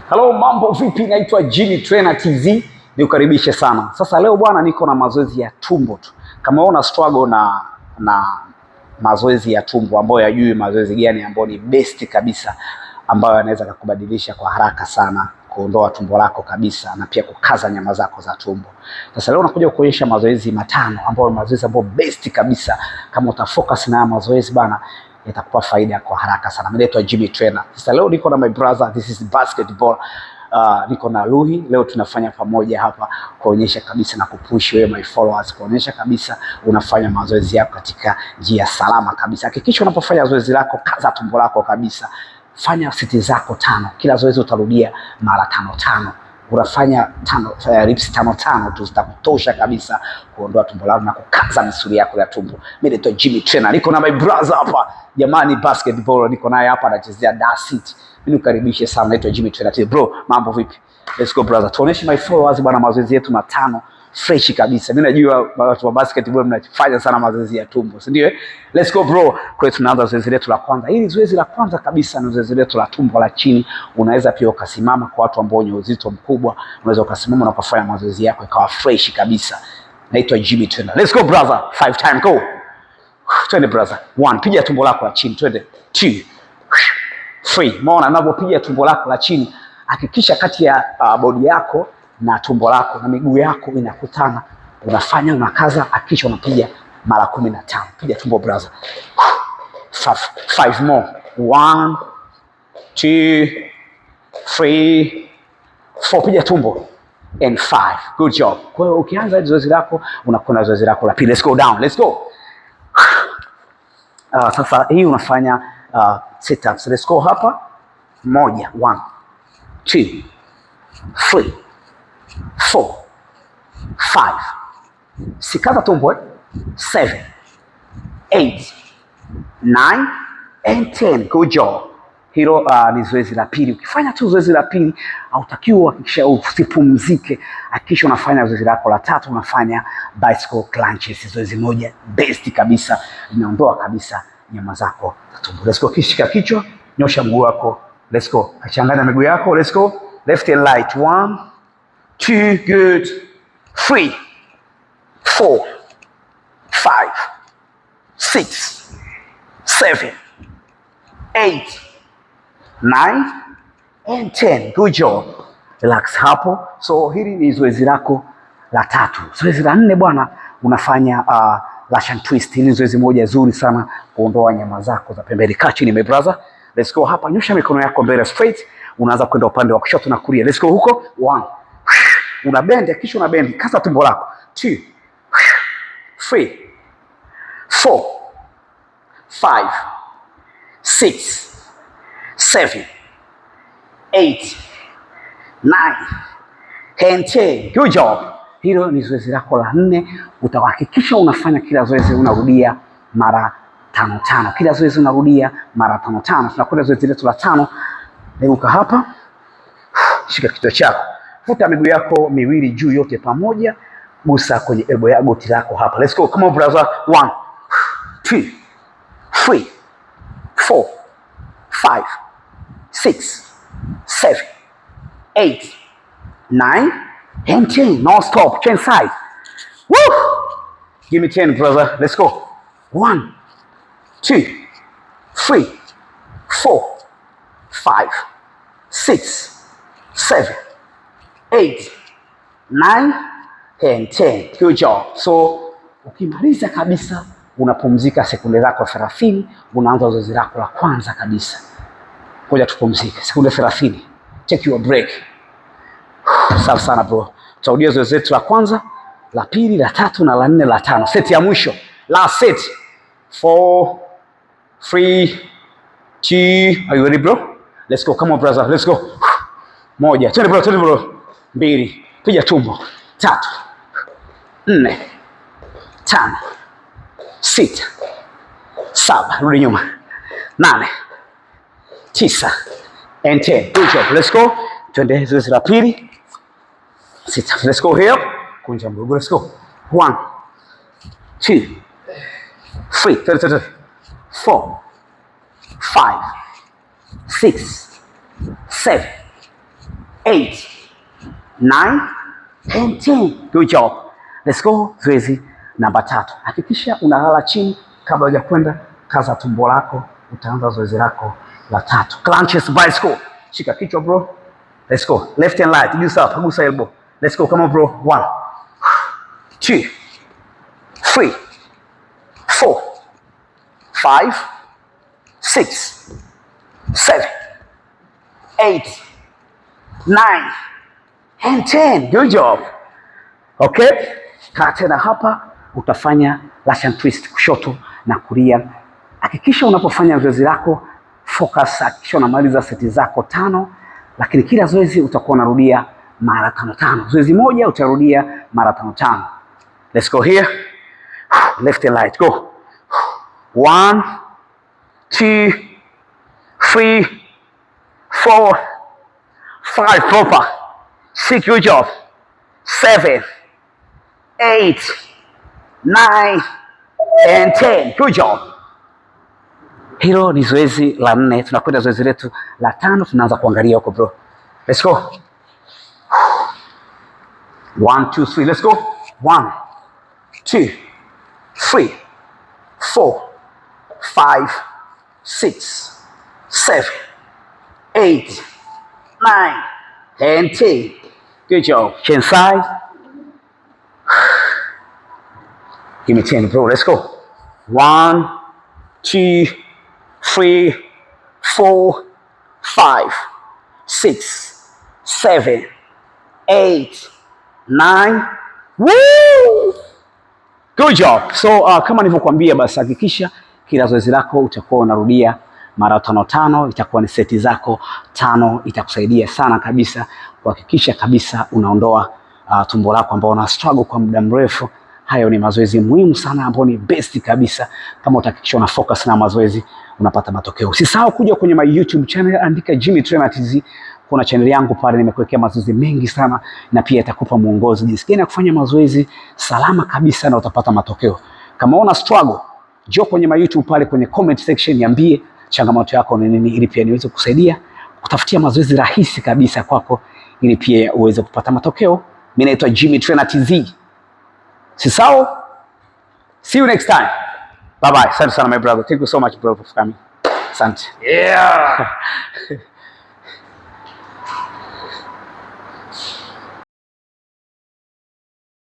Hello, mambo vipi? Naitwa Jimmy Trainer TZ. Nikukaribishe sana. Sasa leo bwana, niko na mazoezi ya tumbo tu. Kama una struggle na mazoezi ya tumbo ambayo yajui mazoezi gani ambayo ni best kabisa ambayo yanaweza kukubadilisha kwa haraka sana, kuondoa tumbo lako kabisa na pia kukaza nyama zako za tumbo. Sasa leo nakuja kuonyesha mazoezi matano ambayo mazoezi ambayo best kabisa. Kama utafocus na mazoezi bana, itakupa faida kwa haraka sana. Mimi naitwa Jimmy Trainer. Sasa leo niko na my brother, this is basketball. Niko na Luhi. Leo tunafanya pamoja hapa kuonyesha kabisa na kupush wewe my followers, kuonyesha kabisa unafanya mazoezi yako katika njia salama kabisa. Hakikisha unapofanya zoezi lako, kaza tumbo lako kabisa. Fanya seti zako 5. Kila zoezi utarudia mara 5. Unafanya reps 5 tu zitakutosha kabisa kuondoa tumbo lako na kukaza misuli yako ya tumbo. Mimi naitwa Jimmy Trainer. Niko na my brother hapa. Jamani, basketball niko naye hapa anachezea Dar City. Mimi nikukaribishe sana. Naitwa Jimmy Trainer. Bro, mambo vipi? Let's go brother. Tuoneshe my followers bwana mazoezi yetu matano fresh kabisa. Mimi najua watu wa basketball mnafanya sana mazoezi ya tumbo, si ndio? Let's go bro. Kwa tunaanza zoezi letu la kwanza. Hili zoezi la kwanza kabisa ni zoezi letu la tumbo la chini. Unaweza pia ukasimama, kwa watu ambao wenye uzito mkubwa, unaweza ukasimama na kufanya mazoezi yako ikawa fresh kabisa. Naitwa Jimmy Trainer. Let's go brother. 5 time go. Twende brother. 1, piga tumbo lako la chini. Twende. 2, 3. Maana unapopiga tumbo lako la chini, hakikisha kati ya body yako na tumbo lako na miguu yako inakutana. Unafanya unakaza, hakikisha unapiga mara 15. Piga tumbo brother. 5 more. 1, 2, 3, 4. Piga tumbo. And 5. Good job. Kwa hiyo ukianza zoezi lako, unakwenda zoezi lako la pili. Let's go down. Let's go. Sasa hii unafanya sit ups. Let's go hapa. 1, 2, 3, 4, 5. Sikaza tumbo. 7, 8, 9 and 10. Good job. Hilo ni zoezi la pili. Ukifanya tu zoezi la pili, hautakiwa hakikisha usipumzike. Hakikisha unafanya zoezi lako la tatu, unafanya bicycle crunches. Zoezi moja best kabisa, linaondoa kabisa nyama zako za tumbo. Let's go. Kishika kichwa, nyosha mguu wako. Let's go. Achanganya miguu yako. Let's go. Left and right. 1, 2, good. 3, 4, 5, 6, 7, 8, 9 and 10. Good job. Relax hapo. So hili ni zoezi lako la tatu. Zoezi la 4 bwana, unafanya Russian twist. Hili zoezi moja zuri sana kuondoa nyama zako za pembeni. Kaa chini my brother. Let's go hapa. Nyosha mikono yako mbele straight. Unaanza kwenda upande wa kushoto na kulia. Let's go huko. 1. Una bend, kisha una bend. Kaza tumbo lako. 2, 3, 4, 5, 6, 7, 8, 9 and 10. Good job. Hilo ni zoezi lako la 4. Utahakikisha unafanya kila zoezi unarudia mara 5. Kila zoezi unarudia mara 5. Tunakwenda zoezi letu la 5. Geuka hapa. Shika kichwa chako. Futa miguu yako miwili juu yote pamoja. Gusa kwenye elbow ya goti lako hapa. Let's go. Come on brother. 1, 2, 3, 4, 5, 6, 7, 8, 9 and 10. No stop. Change side. Woo! Give me 10 brother. Let's go. 1, 2, 3, 4, 5, 6, 7, 8, 9 and 10. Good job. So ukimaliza kabisa, unapumzika sekunde zako 30. Unaanza zoezi lako la kwanza kabisa. Ngoja tupumzike sekunde 30. Take your break. Safi sana bro. Tutarudia zoezi letu la kwanza, la pili, la tatu na la 4, la 5. Seti ya mwisho. Last set. 4, 3, 2. Are you ready bro? Let's go. Come on brother. Let's go. 1. Twende bro. 2. Piga tumbo. 3, 4, 5, 6, 7. Rudi nyuma. 8, 9 and 10. Good job. Let's go. Twende zoezi la pili. Sit up. Let's go here. Kunja mguu. Let's go. 1, 2, 3, 4, 5, 6, 7, 8, 9 and 10. Good job. Let's go. Zoezi namba 3. Hakikisha unalala chini kabla hujakwenda. Kaza tumbo lako, utaanza zoezi lako la 3. Crunches bicycle. Shika kichwa bro. Let's go. Left and right. Gusa elbow. Let's go. Come on bro. 1, 2, 3, 4, 5, 6, 7, 8, 9 and 10. Good job. Okay. Kaa tena hapa, utafanya Russian twist kushoto na kulia. Hakikisha unapofanya zoezi lako focus, hakikisha unamaliza seti zako 5, lakini kila zoezi utakuwa unarudia mara 5. Zoezi moja utarudia mara 5. Let's go here. Left and right. Go. 1, 2, 3, 4, 5. Proper. 6. Good job. 7, 8, 9 and 10. Good job. Hilo ni zoezi la 4. Tunakwenda zoezi letu la 5. Tunaanza kuangalia huko bro. Let's go. 1, 2, 3. Let's go. 1, 2, 3, 4, 5, 6, 7, 8, 9 and 10. Good job. Chin side. Give me 10 bro. Let's go. 1, 2, 3, 4, 5, 6, 7, 8, 9. Woo! Good job. So kama nilivyokuambia, basi hakikisha kila zoezi lako utakuwa unarudia mara 5. Itakuwa ni seti zako 5. Itakusaidia sana kabisa kuhakikisha kabisa unaondoa tumbo lako ambao una struggle kwa muda mrefu. Hayo ni mazoezi muhimu sana ambayo ni best kabisa. Kama utahakikisha una focus na mazoezi, unapata matokeo. Usisahau kuja kwenye my YouTube channel, andika Jimmy Trainer TZ. Kuna channel yangu pale, nimekuwekea mazoezi mengi sana, na pia itakupa mwongozo jinsi gani ya kufanya mazoezi salama kabisa na utapata matokeo. Kama una struggle, njoo kwenye my YouTube pale, kwenye comment section niambie changamoto yako ni nini, ili pia niweze kusaidia kutafutia mazoezi rahisi kabisa kwako, ili pia uweze kupata matokeo. Mimi naitwa Jimmy Trainer TZ. Sisao. See you next time. Bye bye. Asante sana my brother. Thank you so much bro for coming. Asante. Yeah.